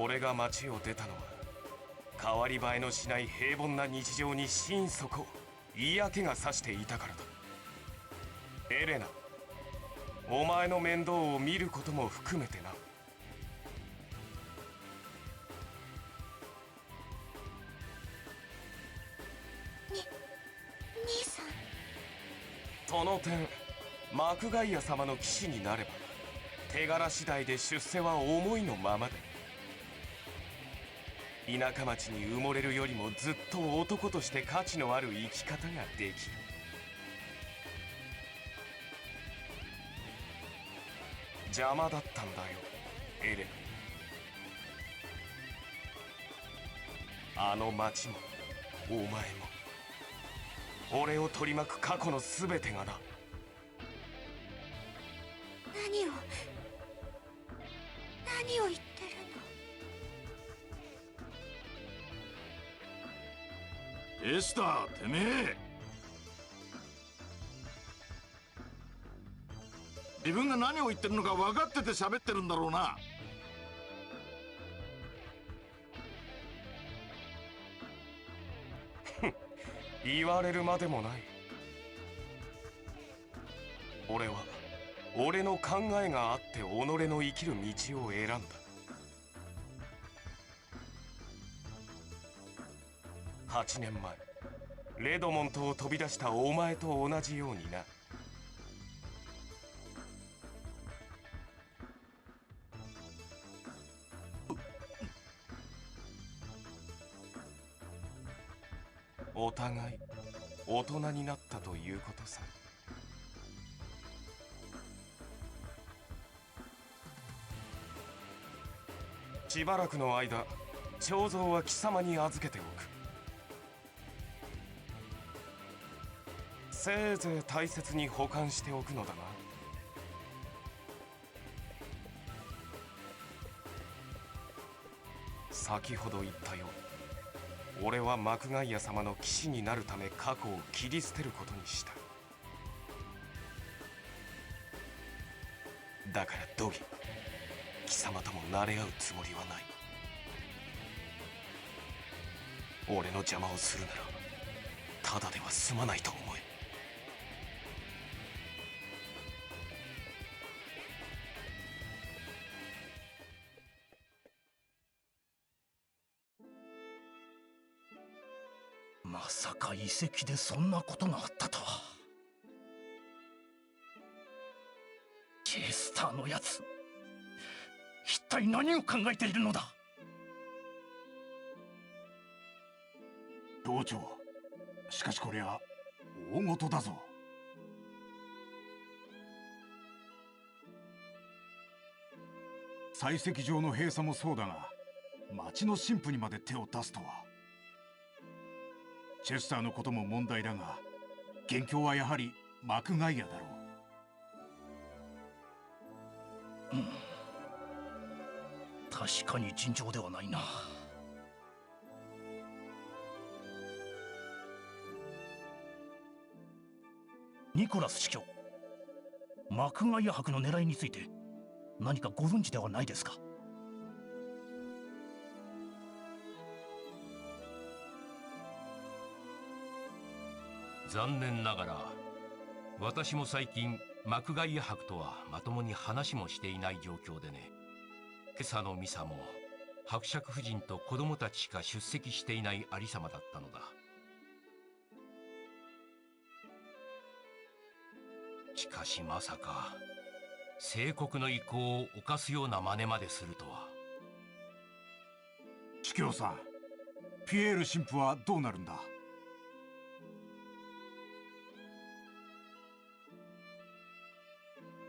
俺が町を出たのは変わり映えのしない平凡な日常に心底嫌気がさしていたからだ。エレナ、お前の面倒を見ることも含めてな。兄さん。その点マクガイア様の騎士になれば手柄次第で出世は思いのままだ。田舎町に埋もれるよりもずっと男として価値のある生き方ができる。邪魔だったんだよエレナ。あの町もお前も俺を取り巻く過去の全てがな。何を言ってるの？エスター、てめえ自分が何を言ってるのか分かってて喋ってるんだろうな。言われるまでもない。俺は俺の考えがあって己の生きる道を選んだ。8年前レドモントを飛び出したお前と同じようにな。お互い大人になったということさ。しばらくの間彫像は貴様に預けておく。せいぜい大切に保管しておくのだな。先ほど言ったように俺はマクガイア様の騎士になるため過去を切り捨てることにした。だからドギ、貴様とも慣れ合うつもりはない。俺の邪魔をするならただでは済まないと思え。まさか遺跡でそんなことがあったとは。チェスターのやつ、一体何を考えているのだ。道長、しかしこりゃ大事だぞ。採石場の閉鎖もそうだが、町の神父にまで手を出すとは。チェスターのことも問題だが、元凶はやはりマクガイアだろう。確かに尋常ではないな。ニコラス司教、マクガイア伯の狙いについて何かご存知ではないですか？残念ながら私も最近マクガイア伯とはまともに話もしていない状況でね。今朝のミサも伯爵夫人と子供たちしか出席していないありさまだったのだ。しかしまさか聖国の意向を犯すような真似までするとは。司教さん、ピエール神父はどうなるんだ？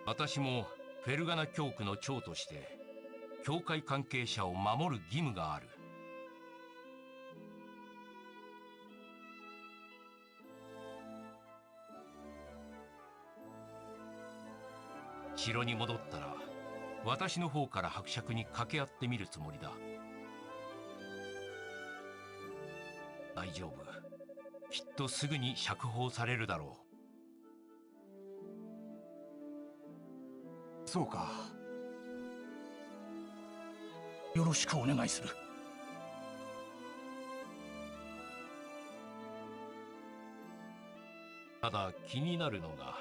私もフェルガナ教区の長として教会関係者を守る義務がある。城に戻ったら私の方から伯爵に掛け合ってみるつもりだ。大丈夫、きっとすぐに釈放されるだろう。そうか。よろしくお願いする。ただ気になるのが、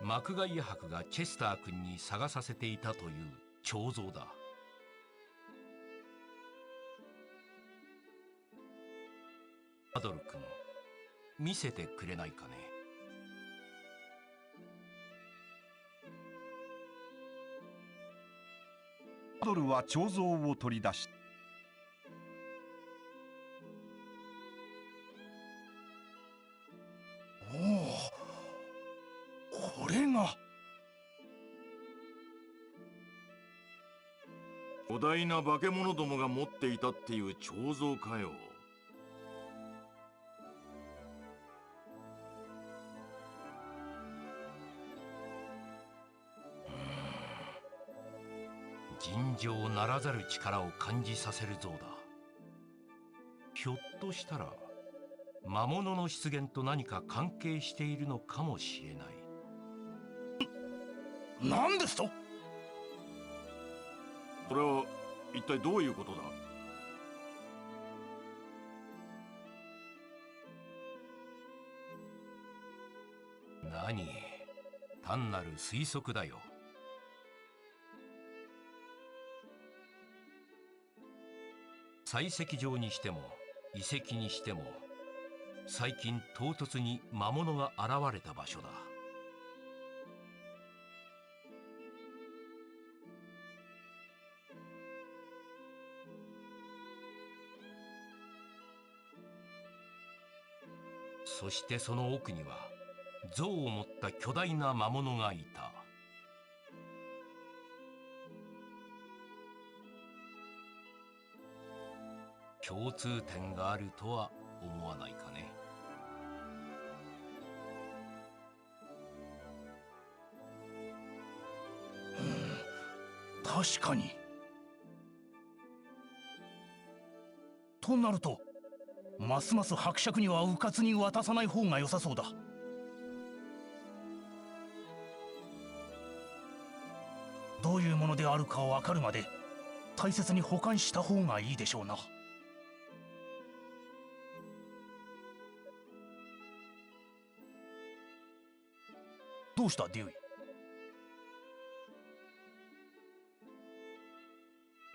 マクガイア伯がチェスター君に探させていたという彫像だ。アドル君、見せてくれないかね。アドルは彫像を取り出し、おお、これが。巨大な化け物どもが持っていたっていう彫像かよ。尋常ならざる力を感じさせる像だ。ひょっとしたら魔物の出現と何か関係しているのかもしれない。何ですと。それは一体どういうことだ。何、単なる推測だよ。採石場にしても遺跡にしても、最近唐突に魔物が現れた場所だ。そしてその奥には像を持った巨大な魔物がいた。共通点があるとは思わないかね。確かに。となると、ますます伯爵には迂闊に渡さない方が良さそうだ。どういうものであるか分かるまで大切に保管した方がいいでしょうな。どうしたデューイ。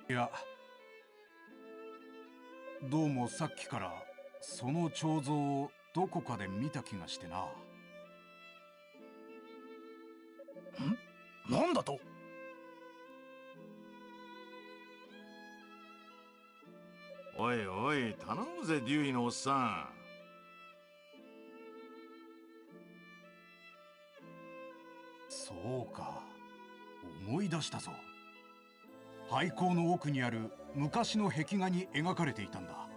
いや、どうもさっきからその彫像をどこかで見た気がしてな。なんだと。おいおい、頼むぜデューイのおっさん。そうか、思い出したぞ。廃校の奥にある昔の壁画に描かれていたんだ。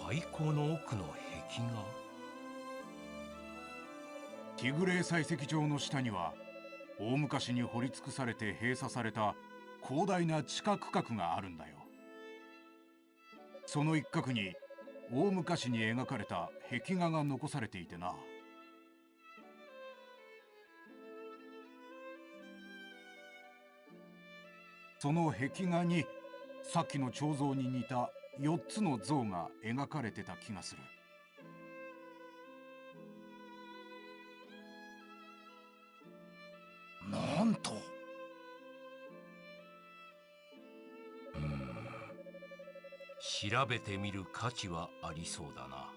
廃校の奥の壁画。ティグレー採石場の下には大昔に掘り尽くされて閉鎖された広大な地下区画があるんだよ。その一角に大昔に描かれた壁画が残されていてな。その壁画にさっきの彫像に似た4つの像が描かれてた気がする。なんと。調べてみる価値はありそうだな。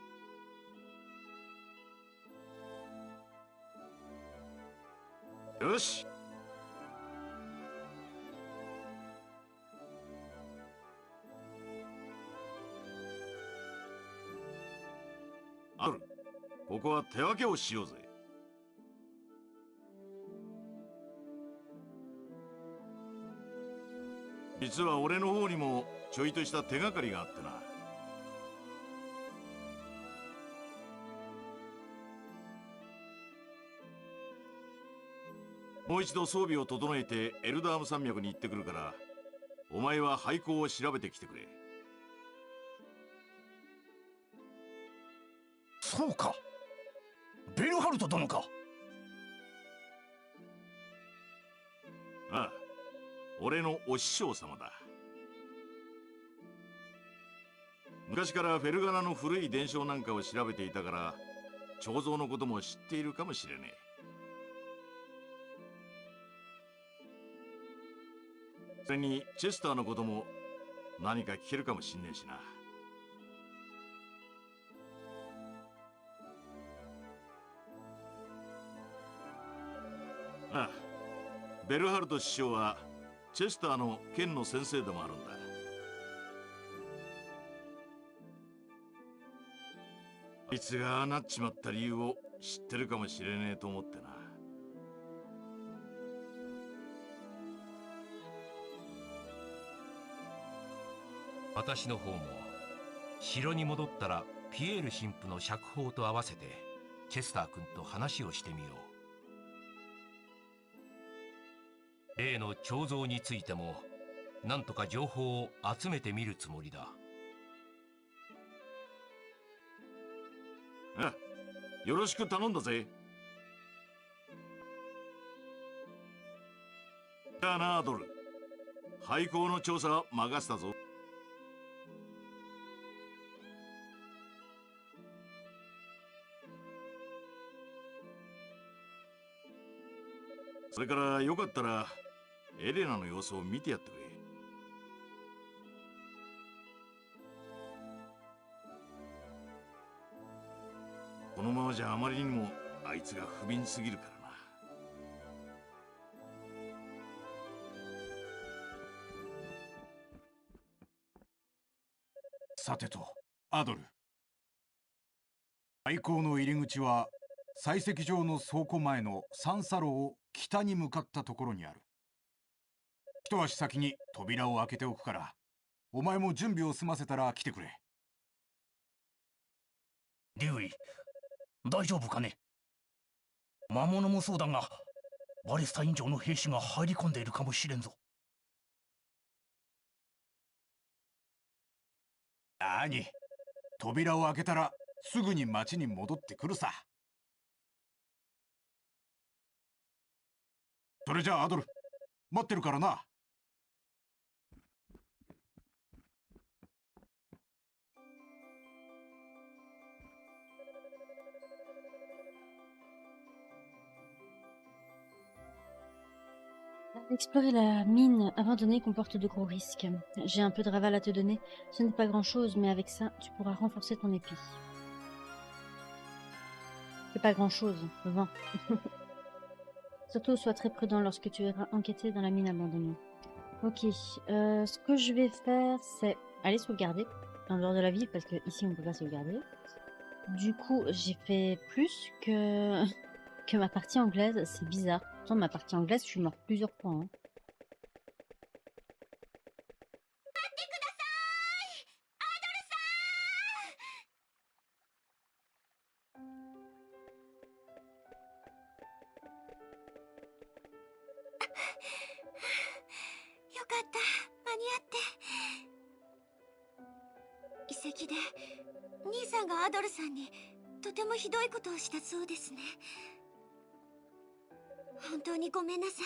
よし。アル、ここは手分けをしようぜ。実は俺の方にもちょいとした手がかりがあってな。もう一度装備を整えてエルダーム山脈に行ってくるから、お前は廃校を調べてきてくれ。そうか、ベルハルト殿か。ああ、俺のお師匠様だ。昔からフェルガナの古い伝承なんかを調べていたから、彫像のことも知っているかもしれねえ。それにチェスターのことも何か聞けるかもしんねえしな。ああ、ベルハルト師匠はチェスターの剣の先生でもあるんだ。あいつがなっちまった理由を知ってるかもしれねえと思ってな。私の方も城に戻ったらピエール神父の釈放と合わせてチェスター君と話をしてみよう。例の彫像についても何とか情報を集めてみるつもりだ。ああ、よろしく頼んだぜ。じゃあな、アドル。廃校の調査任せたぞ。それからよかったらエレナの様子を見てやってくれ。このままじゃあまりにもあいつが不憫すぎるからな。さてと、アドル。廃校の入り口は採石場の倉庫前の三叉路を北に向かったところにある。一足先に扉を開けておくから、お前も準備を済ませたら来てくれ。リュウイ、大丈夫かね。魔物もそうだが、バレスタイン城の兵士が入り込んでいるかもしれんぞ。なに、扉を開けたらすぐに町に戻ってくるさ。それじゃあアドル、待ってるからな。Explorer la mine abandonnée comporte de gros risques. J'ai un peu de raval à te donner. Ce n'est pas grand-chose, mais avec ça, tu pourras renforcer ton épée. C'est pas grand-chose, vent. Surtout, sois très prudent lorsque tu iras enquêter dans la mine abandonnée. Ok, ce que je vais faire, c'est aller sauvegarder en dehors de la ville, parce que ici on peut pas sauvegarder. Du coup, j'ai fait plus que ma partie anglaise, c'est bizarre. Pourtant, ma partie anglaise, je suis morte plusieurs fois. Hein. Yokatta, 遺跡で兄さんがアドルさんにとてもひどいことをしたそうですね。本当にごめんなさい。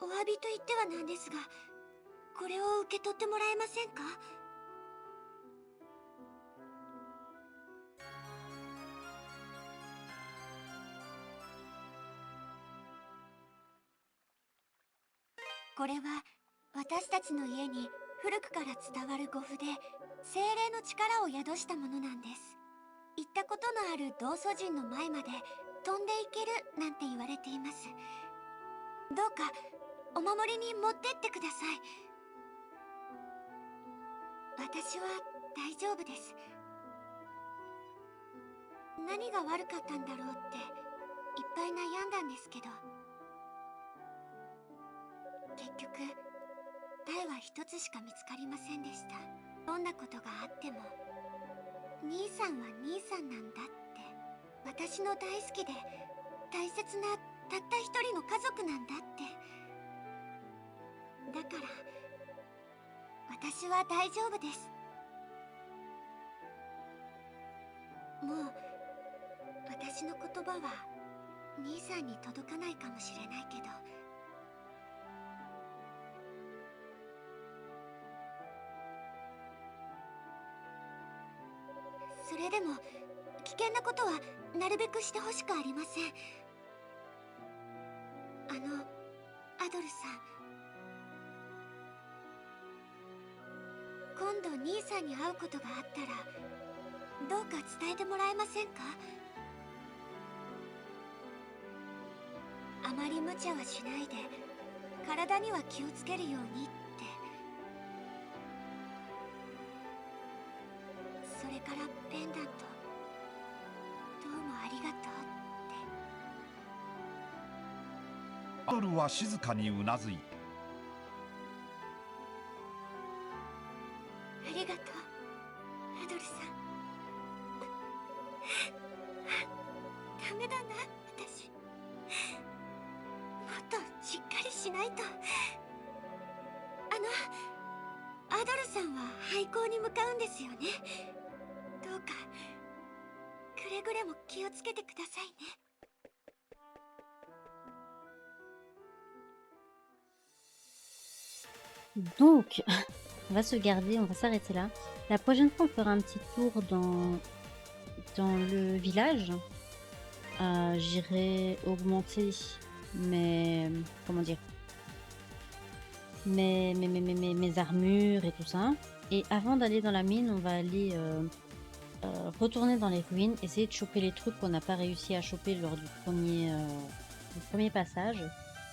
お詫びと言ってはなんですが、これを受け取ってもらえませんか？これは私たちの家に古くから伝わる護符で精霊の力を宿したものなんです。行ったことのある道祖神の前まで飛んでいけるなんて言われています。どうかお守りに持ってってください。私は大丈夫です。何が悪かったんだろうっていっぱい悩んだんですけど、結局答えは一つしか見つかりませんでした。どんなことがあっても兄さんは兄さんなんだって私の大好きで大切なたった一人の家族なんだって。だから私は大丈夫です。もう私の言葉は兄さんに届かないかもしれないけど、それでも危険なことはなるべくしてほしくありません。アドルさん、今度兄さんに会うことがあったらどうか伝えてもらえませんか？あまり無茶はしないで体には気をつけるようにって。それからペンダント、どうもありがとうって。アドルは静かにうなずいた。ありがとう、アドルさん。ダメだな、私。もっとしっかりしないと。アドルさんは廃校に向かうんですよね。どうかくれぐれも気をつけてくださいね。Donc, on va se garder, on va s'arrêter là. La prochaine fois, on fera un petit tour dans le village. J'irai augmenter mes, comment dire, mes armures et tout ça. Et avant d'aller dans la mine, on va aller retourner dans les ruines, essayer de choper les trucs qu'on n'a pas réussi à choper lors du premier passage.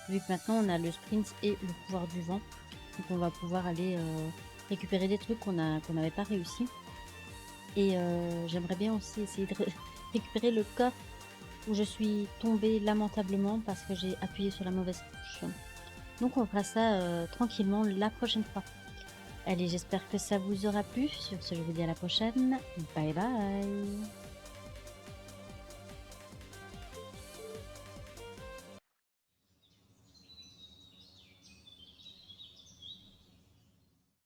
Vu que maintenant on a le sprint et le pouvoir du vent. Donc on va pouvoir aller récupérer des trucs qu'on n'avait pas réussi. Et j'aimerais bien aussi essayer de récupérer le coffre où je suis tombée lamentablement parce que j'ai appuyé sur la mauvaise touche. Donc on fera ça tranquillement la prochaine fois. Allez, j'espère que ça vous aura plu. Sur ce, je vous dis à la prochaine. Bye bye.